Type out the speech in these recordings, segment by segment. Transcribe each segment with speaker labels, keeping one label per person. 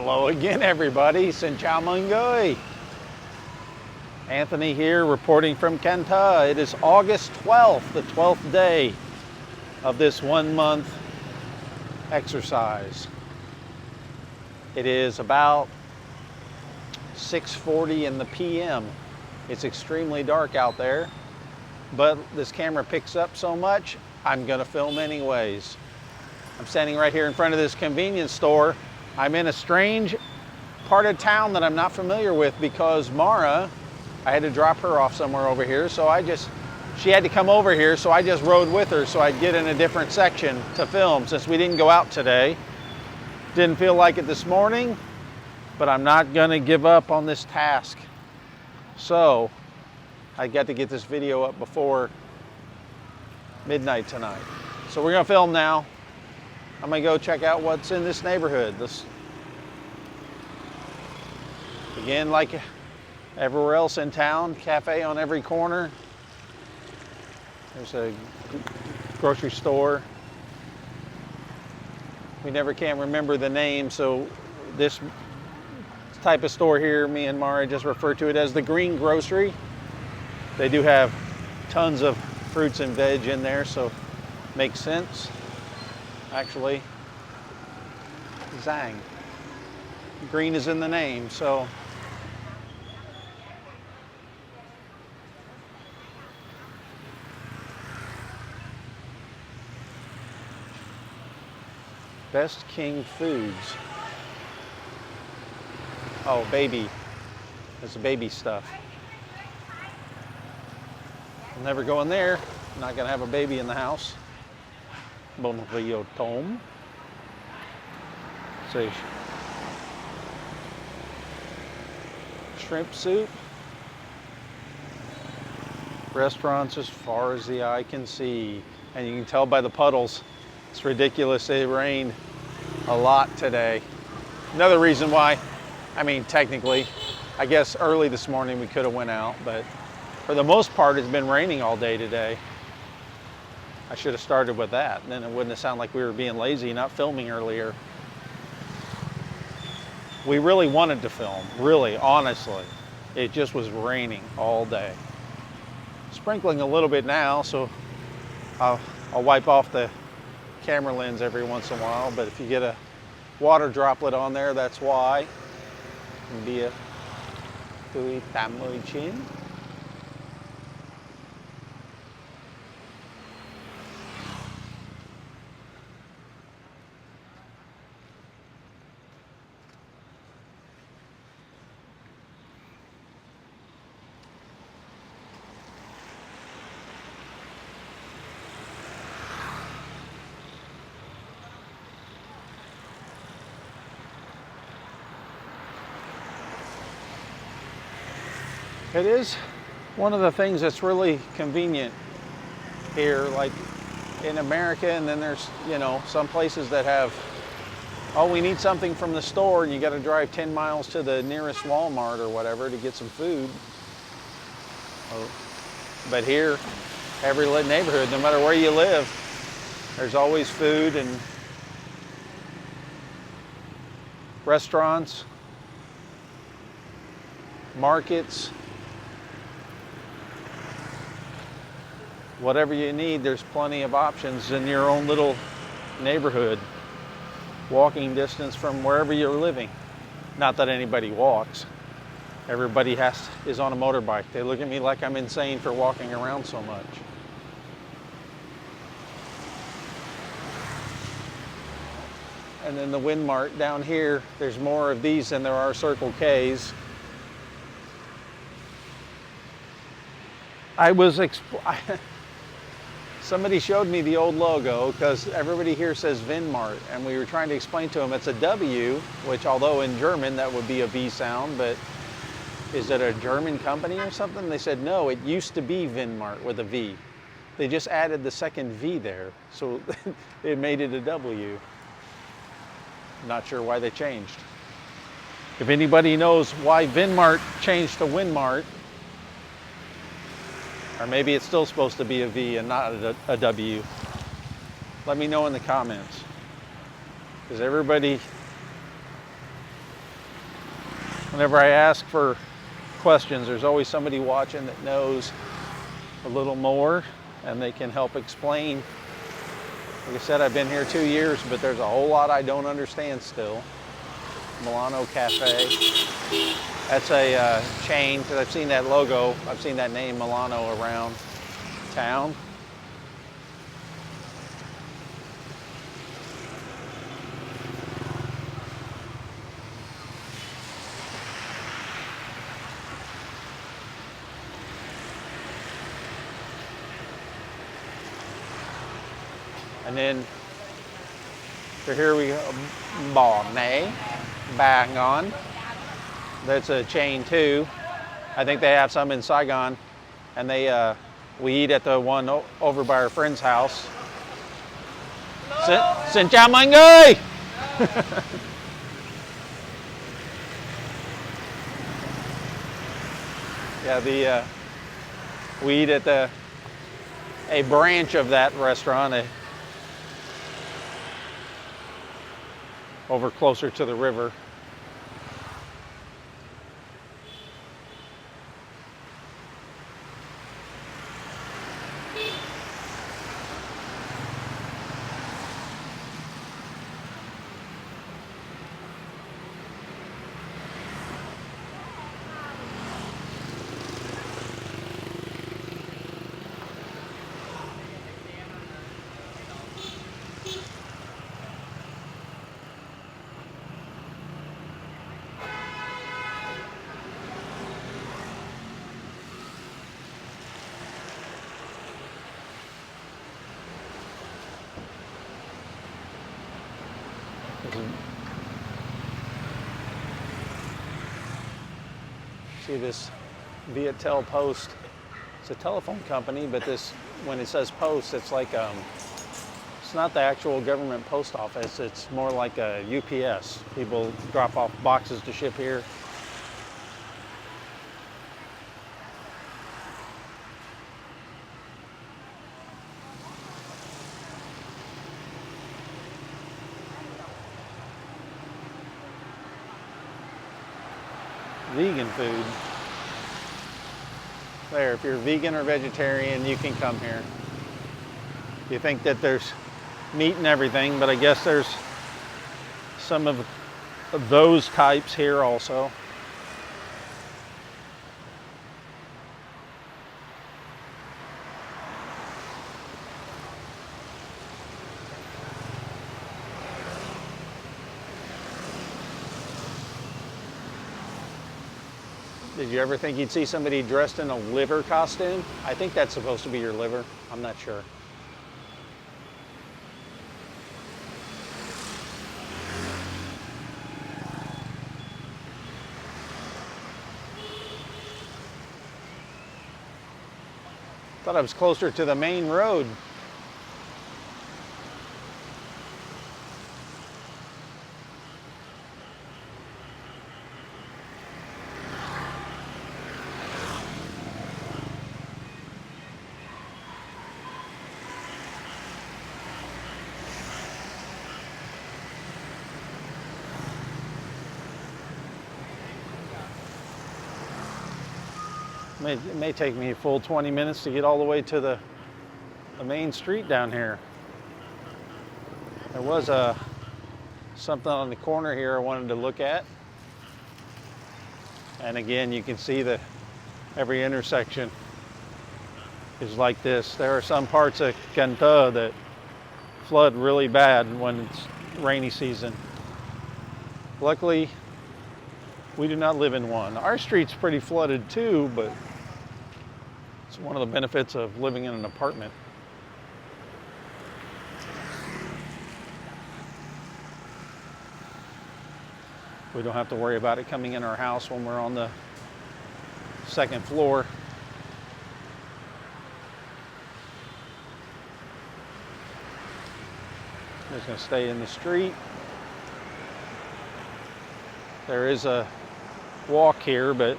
Speaker 1: Hello again, everybody. Xin chào mọi người. Anthony here, reporting from Kenta. It is August 12th, the 12th day of this 1 month exercise. It is about 6:40 in the PM. It's extremely dark out there, but this camera picks up so much, I'm gonna film anyways. I'm standing right here in front of this convenience store. I'm in a strange part of town that I'm not familiar with because Mara, I had to drop her off somewhere over here, so she had to come over here, so I just rode with her so I'd get in a different section to film since we didn't go out today. Didn't feel like it this morning, but I'm not gonna give up on this task. So I got to get this video up before midnight tonight. So we're gonna film now. I'm gonna go check out what's in this neighborhood. Again, like everywhere else in town, cafe on every corner. There's a grocery store. We never can remember the name, so this type of store here, me and Mara just refer to it as the green grocery. They do have tons of fruits and veg in there, so makes sense. Actually, Zhang. Green is in the name, so. Best King Foods. Oh, baby. It's baby stuff. I'll never go in there. I'm not gonna have a baby in the house. Bon Rio Tom. See. Shrimp soup. Restaurants as far as the eye can see. And you can tell by the puddles. It's ridiculous. It rained a lot today. Another reason why, I mean, technically, I guess early this morning we could have went out, but for the most part, it's been raining all day today. I should have started with that. Then it wouldn't have sounded like we were being lazy, not filming earlier. We really wanted to film, really, honestly. It just was raining all day. Sprinkling a little bit now, so I'll wipe off the camera lens every once in a while, but if you get a water droplet on there, that's why. Bia tui tamui chin. It is one of the things that's really convenient here, like in America, and then there's, you know, some places that have, oh, we need something from the store, and you got to drive 10 miles to the nearest Walmart or whatever to get some food. But here, every neighborhood, no matter where you live, there's always food and restaurants, markets. Whatever you need, there's plenty of options in your own little neighborhood. Walking distance from wherever you're living. Not that anybody walks. Everybody is on a motorbike. They look at me like I'm insane for walking around so much. And then the Wind Mart down here, there's more of these than there are Circle K's. Somebody showed me the old logo because everybody here says Vinmart, and we were trying to explain to them it's a W, which although in German that would be a V sound, but is it a German company or something? They said no, it used to be Vinmart with a V. They just added the second V there, so it made it a W. Not sure why they changed. If anybody knows why Vinmart changed to Winmart, or maybe it's still supposed to be a V and not a W, let me know in the comments. Because everybody whenever I ask for questions, there's always somebody watching that knows a little more and they can help explain. Like I said, I've been here 2 years, but there's a whole lot I don't understand still. Milano Cafe. That's a chain, because I've seen that logo, I've seen that name Milano around town. And then so here we go, Bonnet, Bang On. That's a chain too. I think they have some in Saigon, and we eat at the one over by our friend's house. Xin chào mọi người. Yeah, we eat at a branch of that restaurant, over closer to the river. See this Viatel post. It's a telephone company, but when it says post, it's like it's not the actual government post office. It's more like a UPS. People drop off boxes to ship here. Vegan food. There, if you're vegan or vegetarian, you can come here. You think that there's meat and everything, but I guess there's some of those types here also. Did you ever think you'd see somebody dressed in a liver costume? I think that's supposed to be your liver. I'm not sure. Thought I was closer to the main road. It may take me a full 20 minutes to get all the way to the main street down here. There was something on the corner here I wanted to look at. And again, you can see that every intersection is like this. There are some parts of Cantó that flood really bad when it's rainy season. Luckily, we do not live in one. Our street's pretty flooded too, but it's one of the benefits of living in an apartment. We don't have to worry about it coming in our house when we're on the second floor. I'm just going to stay in the street. There is a walk here, but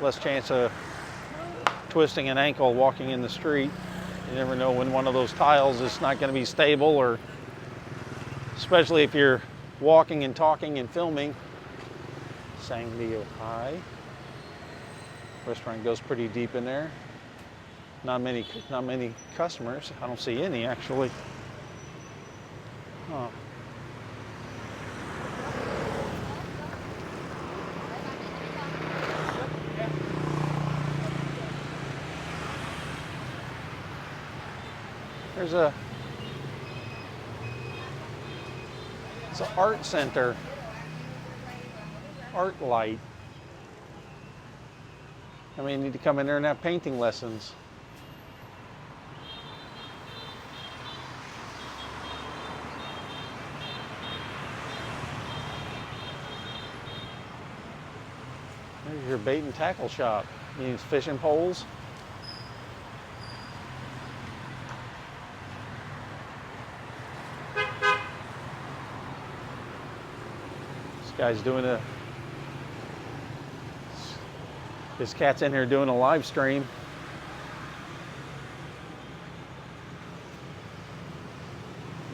Speaker 1: less chance of twisting an ankle walking in the street. You never know when one of those tiles is not going to be stable, or especially if you're walking and talking and filming. Sangdio High. Restaurant goes pretty deep in there. Not many customers. I don't see any actually. Huh. It's an art center, art light. I mean, you need to come in there and have painting lessons. There's your bait and tackle shop. You need fishing poles. This guy's doing this cat's in here doing a live stream.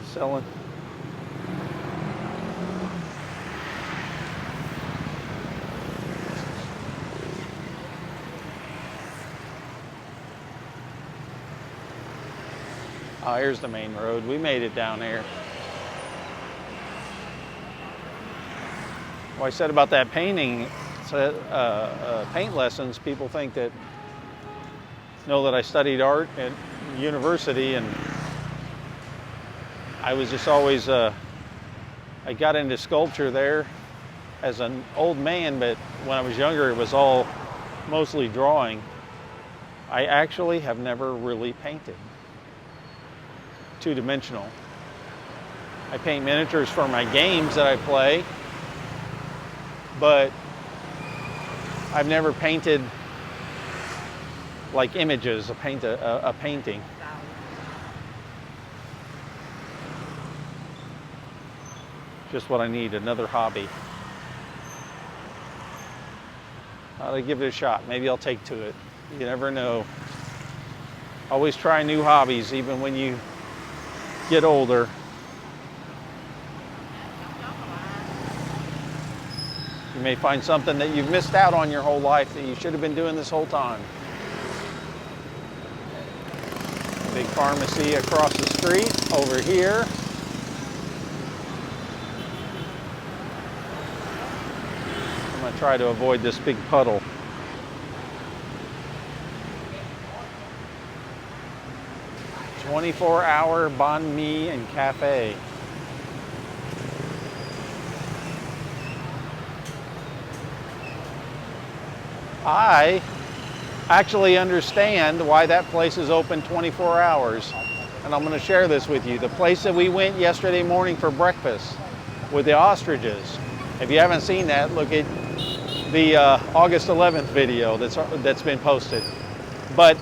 Speaker 1: He's selling. Oh, here's the main road. We made it down there. Well, I said about that painting, paint lessons, people think that, know that I studied art at university, and I was just always, I got into sculpture there as an old man, but when I was younger, it was all mostly drawing. I actually have never really painted. Two-dimensional. I paint miniatures for my games that I play, but I've never painted like images, a painting. Just what I need, another hobby. I'll give it a shot. Maybe I'll take to it. You never know. Always try new hobbies, even when you get older. You may find something that you've missed out on your whole life that you should have been doing this whole time. Big pharmacy across the street over here. I'm going to try to avoid this big puddle. "24-hour banh mi and cafe." I actually understand why that place is open 24 hours. And I'm going to share this with you. The place that we went yesterday morning for breakfast with the ostriches. If you haven't seen that, look at the August 11th video that's been posted. But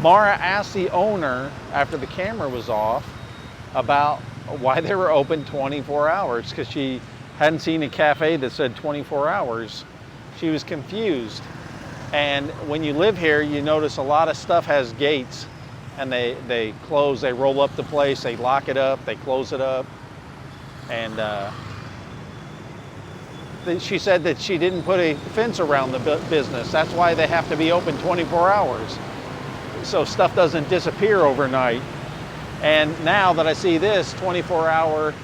Speaker 1: Mara asked the owner, after the camera was off, about why they were open 24 hours, because she hadn't seen a cafe that said 24 hours. She was confused. And when you live here, you notice a lot of stuff has gates, and they close, they roll up the place, they lock it up, they close it up. And she said that she didn't put a fence around the business. That's why they have to be open 24 hours. So stuff doesn't disappear overnight. And now that I see this 24-hour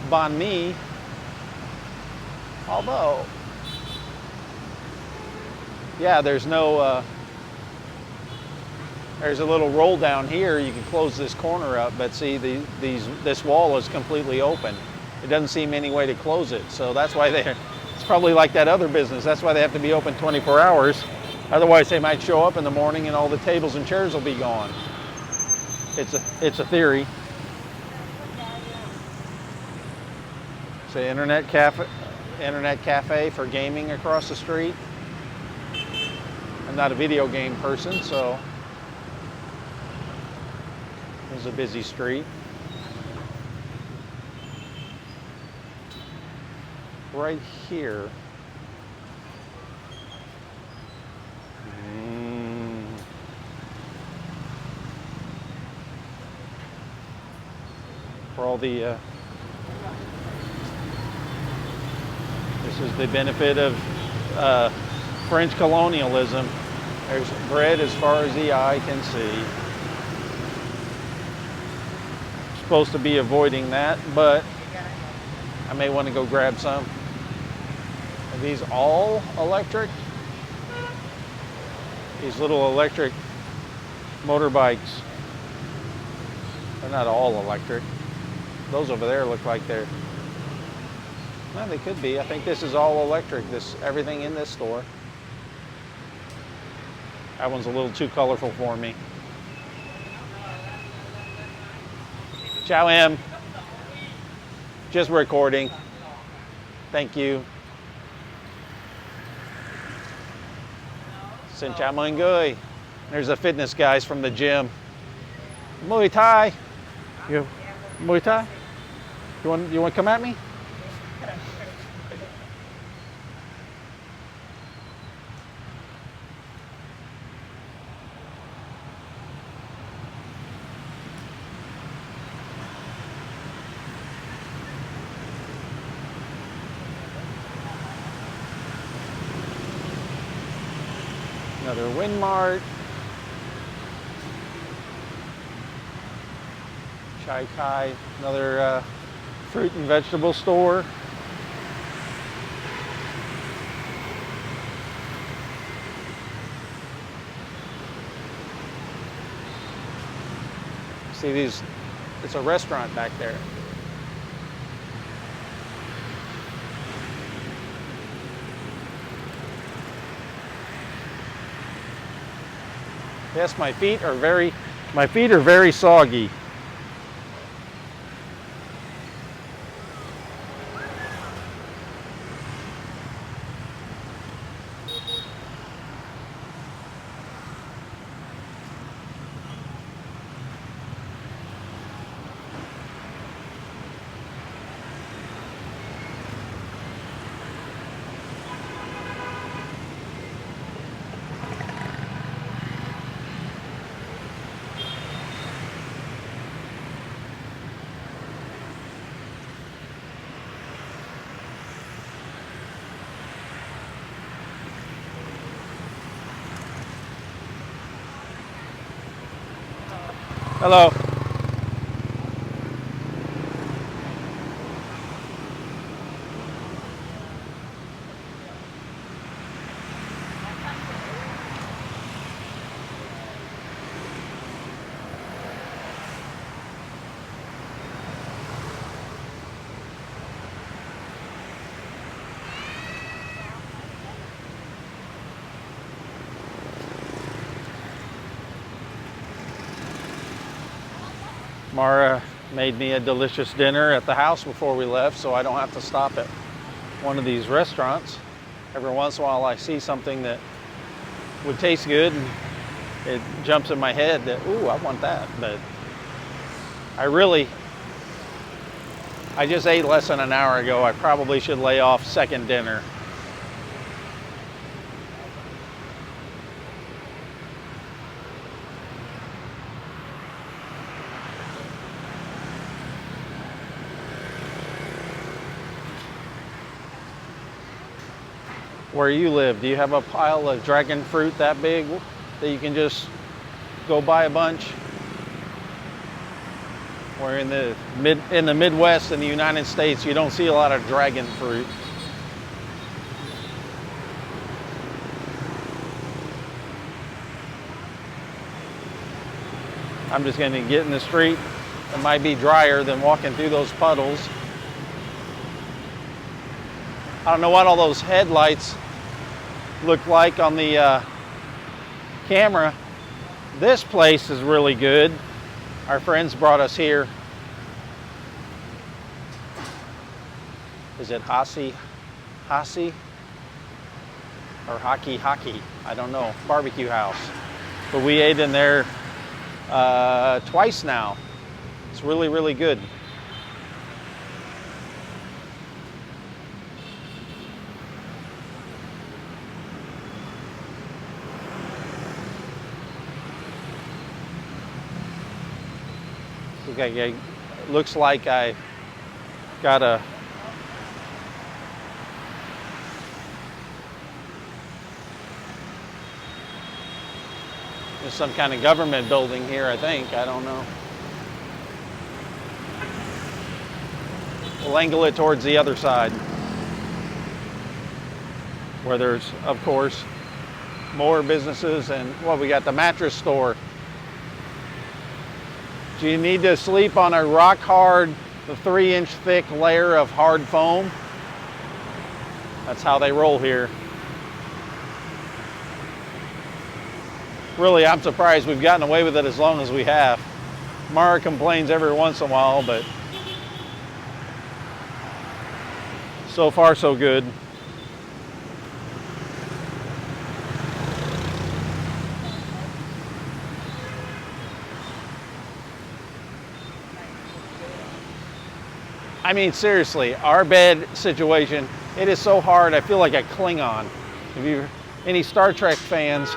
Speaker 1: banh mi, although, yeah, there's no, there's a little roll down here. You can close this corner up, but see, this wall is completely open. It doesn't seem any way to close it. So that's why it's probably like that other business. That's why they have to be open 24 hours. Otherwise, they might show up in the morning and all the tables and chairs will be gone. It's a theory. It's an internet cafe for gaming across the street. I'm not a video game person, so it's a busy street. Right here. For all the This is the benefit of French colonialism. There's bread as far as the eye can see. Supposed to be avoiding that, but I may want to go grab some. Are these all electric? These little electric motorbikes. They're not all electric. Those over there look like they're, well, they could be. I think this is all electric, everything in this store. That one's a little too colorful for me. Ciao, Em. Just recording. Thank you. Xin chào mọi người. There's the fitness guys from the gym. Muay Thai. You Muay Thai? You want to come at me? Another Winmart. Chai Kai, another fruit and vegetable store. See these, it's a restaurant back there. Yes, my feet are very soggy. Hello. Mara made me a delicious dinner at the house before we left, so I don't have to stop at one of these restaurants. Every once in a while I see something that would taste good and it jumps in my head that, ooh, I want that. But I just ate less than an hour ago. I probably should lay off second dinner. Where you live, do you have a pile of dragon fruit that big that you can just go buy a bunch? Or in the Midwest in the United States, you don't see a lot of dragon fruit. I'm just going to get in the street. It might be drier than walking through those puddles. I don't know what all those headlights look like on the camera. This place is really good. Our friends brought us here. Is it Hasi? Or Hockey? I don't know. Barbecue house. But we ate in there twice now. It's really, really good. Okay, looks like I got There's some kind of government building here, I think. I don't know. We'll angle it towards the other side, where there's, of course, more businesses. And well, we got the mattress store. Do you need to sleep on a rock hard, the 3-inch thick layer of hard foam? That's how they roll here. Really, I'm surprised we've gotten away with it as long as we have. Mara complains every once in a while, but so far so good. I mean, seriously, our bed situation, it is so hard. I feel like a Klingon. If you, any Star Trek fans,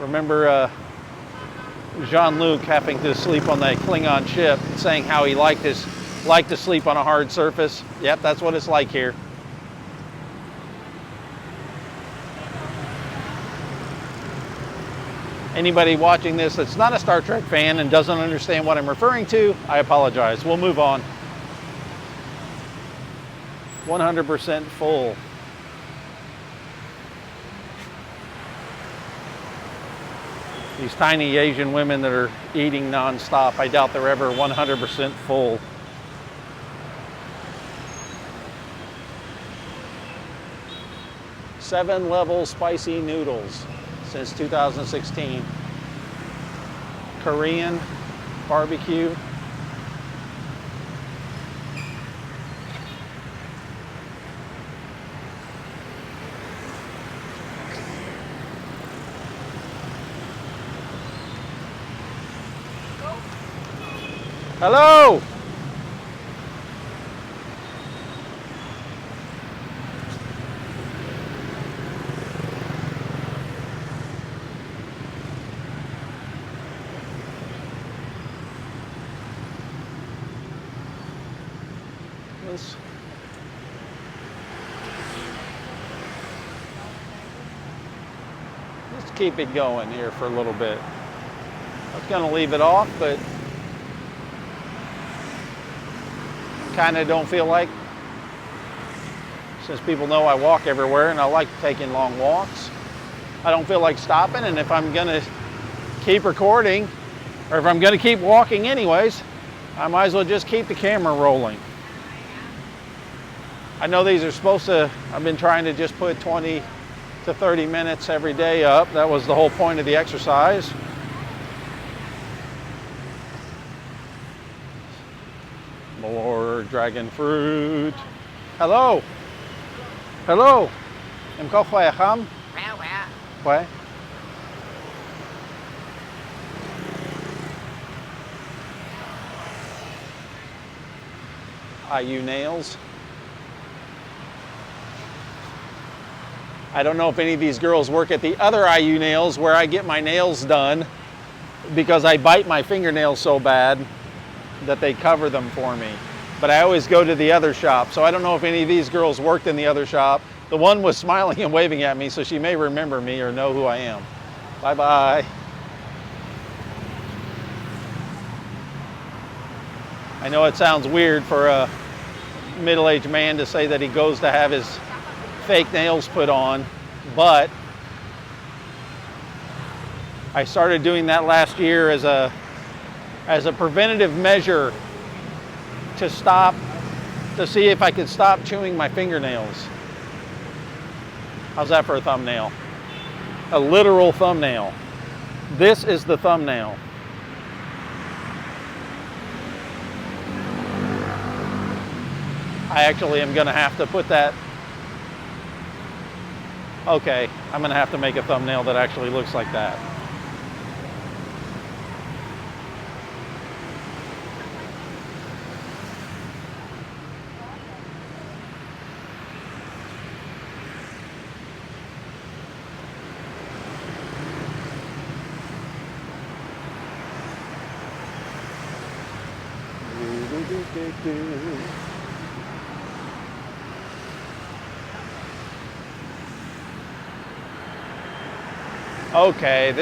Speaker 1: remember Jean-Luc having to sleep on that Klingon ship, saying how he liked to sleep on a hard surface. Yep, that's what it's like here. Anybody watching this that's not a Star Trek fan and doesn't understand what I'm referring to, I apologize. We'll move on. 100% full. These tiny Asian women that are eating nonstop, I doubt they're ever 100% full. Seven-level spicy noodles since 2016. Korean barbecue. Hello! Let's keep it going here for a little bit. I was going to leave it off, but kind of don't feel like, since people know I walk everywhere and I like taking long walks, I don't feel like stopping. And if I'm going to keep recording, or if I'm going to keep walking anyways, I might as well just keep the camera rolling. I know these are supposed to, I've been trying to just put 20 to 30 minutes every day up. That was the whole point of the exercise. More dragon fruit. Hello. Hello. Em có khỏe không? Khỏe. IU nails. I don't know if any of these girls work at the other IU nails where I get my nails done, because I bite my fingernails so bad that they cover them for me. But I always go to the other shop, so I don't know if any of these girls worked in the other shop. The one was smiling and waving at me, so she may remember me or know who I am. Bye-bye. I know it sounds weird for a middle-aged man to say that he goes to have his fake nails put on, but I started doing that last year as a preventative measure to see if I could stop chewing my fingernails. How's that for a thumbnail? A literal thumbnail. This is the thumbnail. I actually am going to have to put that. Okay, I'm going to have to make a thumbnail that actually looks like that. Okay,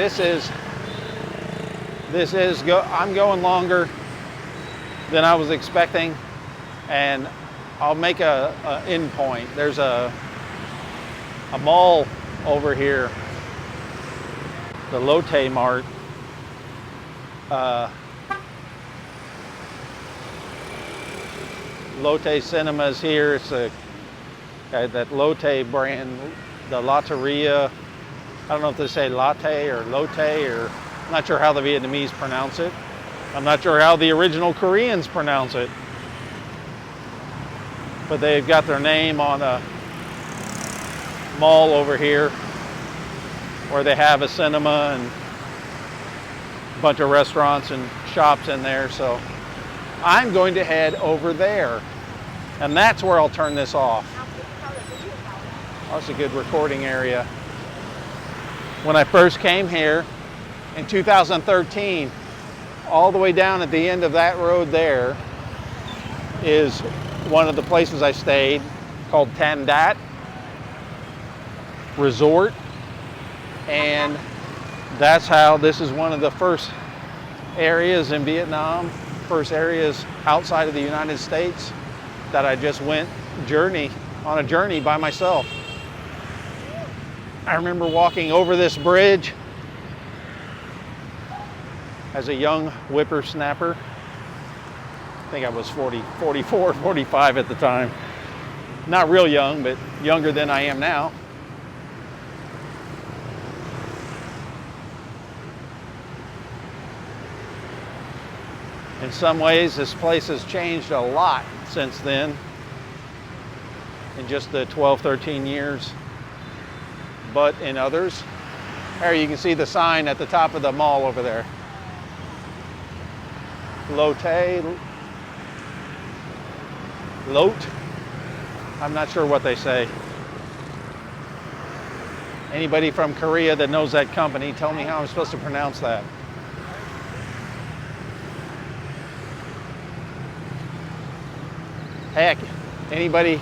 Speaker 1: I'm going longer than I was expecting, and I'll make a end point. There's a mall over here, the Lotte Mart. Lotte Cinemas here. It's that Lotte brand, the Lotteria. I don't know if they say latte or Lotte, or I'm not sure how the Vietnamese pronounce it. I'm not sure how the original Koreans pronounce it. But they've got their name on a mall over here where they have a cinema and a bunch of restaurants and shops in there. So I'm going to head over there, and that's where I'll turn this off. Oh, it's a good recording area. When I first came here in 2013, all the way down at the end of that road there is one of the places I stayed called Tan Dat Resort, and that's how this is one of the first areas in Vietnam, first areas outside of the United States that I just went on a journey by myself. I remember walking over this bridge as a young whippersnapper. I think I was 44, 45 at the time. Not real young, but younger than I am now. In some ways, this place has changed a lot since then, in just the 12, 13 years. But in others, there you can see the sign at the top of the mall over there. Lotte. I'm not sure what they say. Anybody from Korea that knows that company, tell me how I'm supposed to pronounce that. Heck, anybody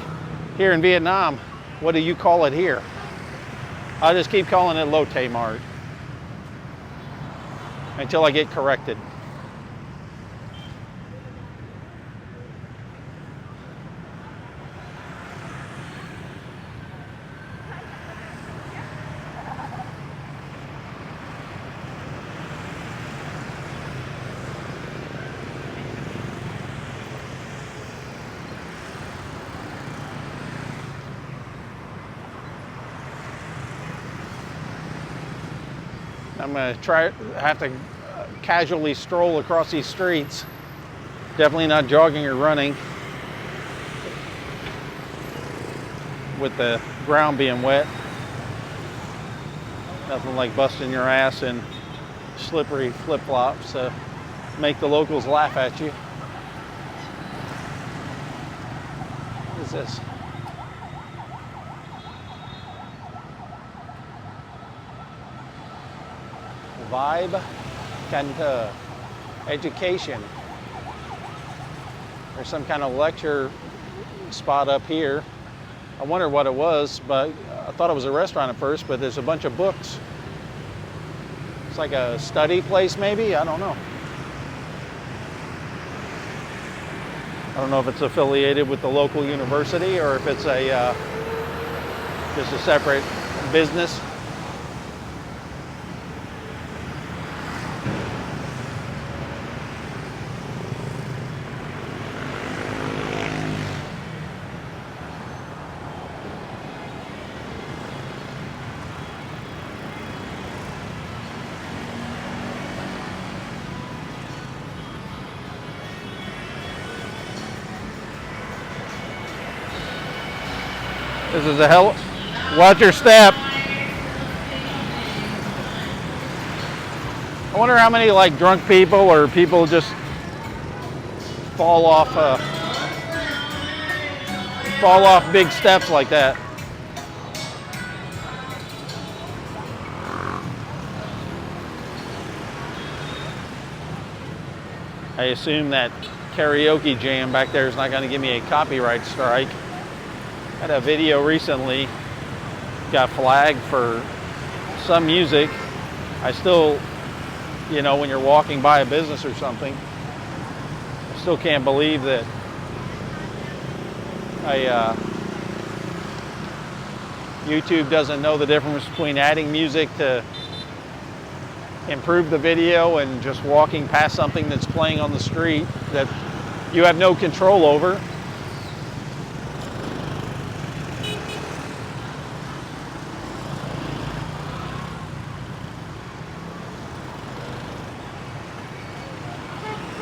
Speaker 1: here in Vietnam, what do you call it here? I'll just keep calling it Lotte Mart until I get corrected. I'm going to have to casually stroll across these streets. Definitely not jogging or running with the ground being wet. Nothing like busting your ass in slippery flip-flops to make the locals laugh at you. What is this? Vibe Center Education. There's some kind of lecture spot up here. I wonder what it was, but I thought it was a restaurant at first, but there's a bunch of books. It's like a study place maybe, I don't know. I don't know if it's affiliated with the local university or if it's just a separate business. This is a hell. Watch your step. I wonder how many like drunk people or people just fall off big steps like that. I assume that karaoke jam back there is not going to give me a copyright strike. I had a video recently, got flagged for some music I still, you know, when you're walking by a business or something, I still can't believe that YouTube doesn't know the difference between adding music to improve the video and just walking past something that's playing on the street that you have no control over.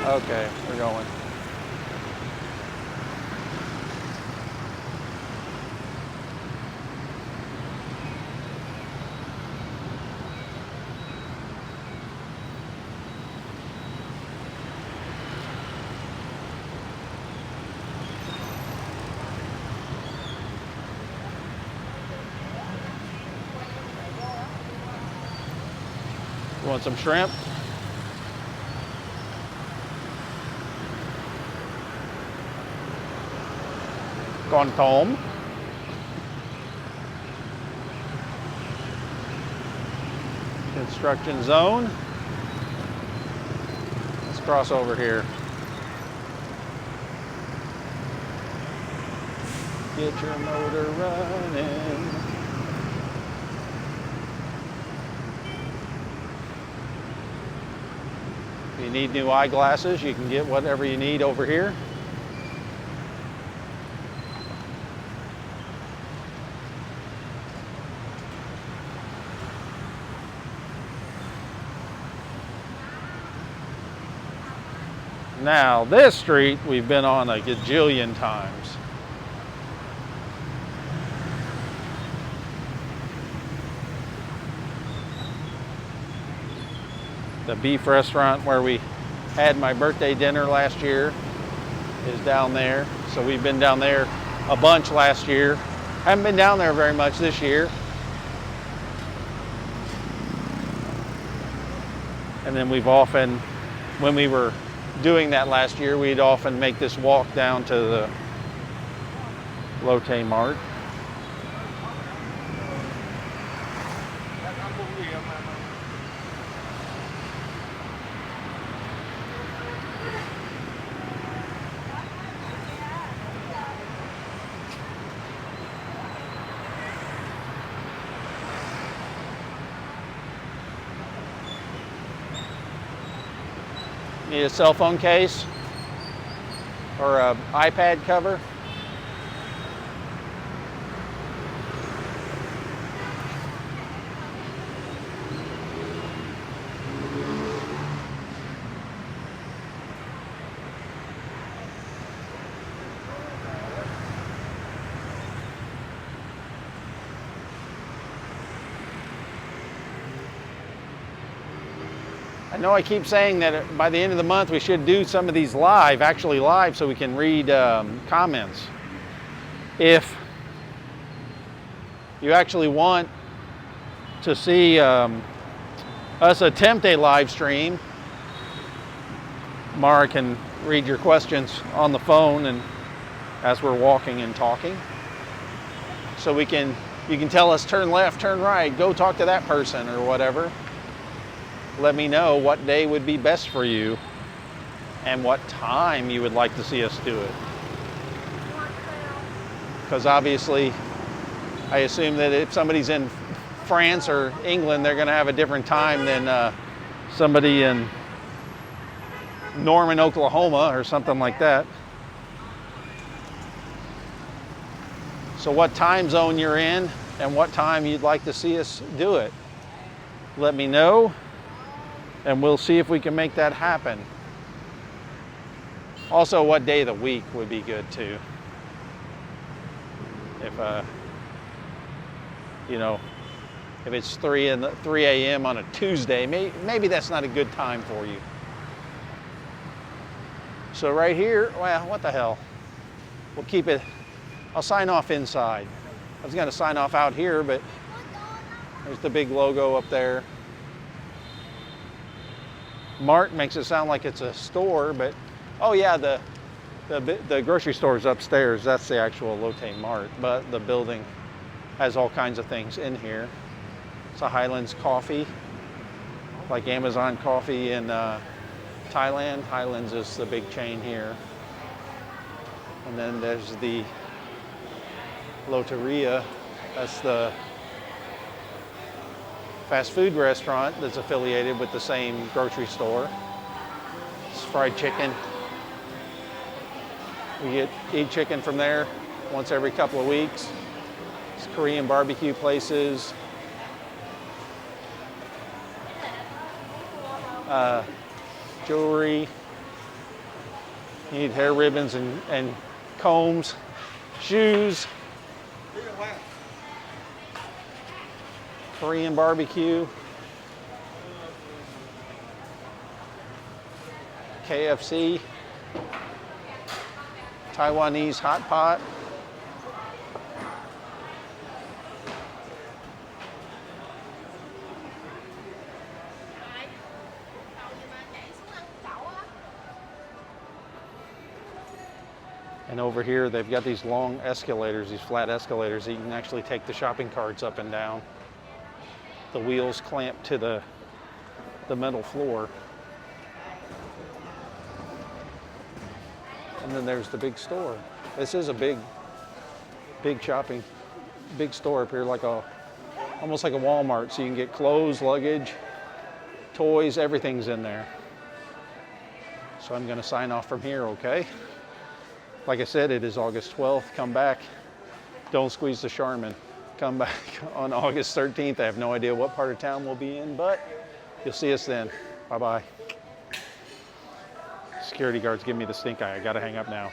Speaker 1: Okay, we're going. You want some shrimp? Gone home. Construction zone. Let's cross over here. Get your motor running. If you need new eyeglasses, you can get whatever you need over here. Now, this street we've been on a gajillion times. The beef restaurant where we had my birthday dinner last year is down there. So we've been down there a bunch last year. Haven't been down there very much this year. And then we've often, when we were doing that last year, we'd often make this walk down to the Lotte Mart. Need a cell phone case or an iPad cover. I know I keep saying that by the end of the month we should do some of these live, actually live, so we can read comments. If you actually want to see us attempt a live stream, Mara can read your questions on the phone and as we're walking and talking. So you can tell us turn left, turn right, go talk to that person or whatever. Let me know what day would be best for you and what time you would like to see us do it. Because obviously, I assume that if somebody's in France or England, they're going to have a different time than somebody in Norman, Oklahoma or something like that. So what time zone you're in and what time you'd like to see us do it. Let me know. And we'll see if we can make that happen. Also, what day of the week would be good too. If you know, if it's 3 a.m. on a Tuesday, maybe that's not a good time for you. So right here, well, what the hell? We'll keep it. I'll sign off inside. I was going to sign off out here, but there's the big logo up there. Mart makes it sound like it's a store, but oh yeah, the grocery store is upstairs. That's the actual Lotte Mart, but the building has all kinds of things in here. It's a Highlands Coffee. like Amazon Coffee in Thailand. Highlands is the big chain here. And then there's the Loteria. That's the fast food restaurant that's affiliated with the same grocery store. It's fried chicken. We eat chicken from there once every couple of weeks. It's Korean barbecue places. Jewelry. You need hair ribbons and combs, shoes. Korean barbecue. KFC. Taiwanese hot pot. And over here, they've got these long escalators, these flat escalators that you can actually take the shopping carts up and down. The wheels clamp to the metal floor. And then there's the big store. This is a big store up here, almost like a Walmart. So you can get clothes, luggage, toys, everything's in there. So I'm gonna sign off from here, okay? Like I said, it is August 12th. Come back. Don't squeeze the Charmin. Come back on August 13th. I have no idea what part of town we'll be in, but you'll see us then. Bye-bye. Security guards give me the stink eye. I gotta hang up now.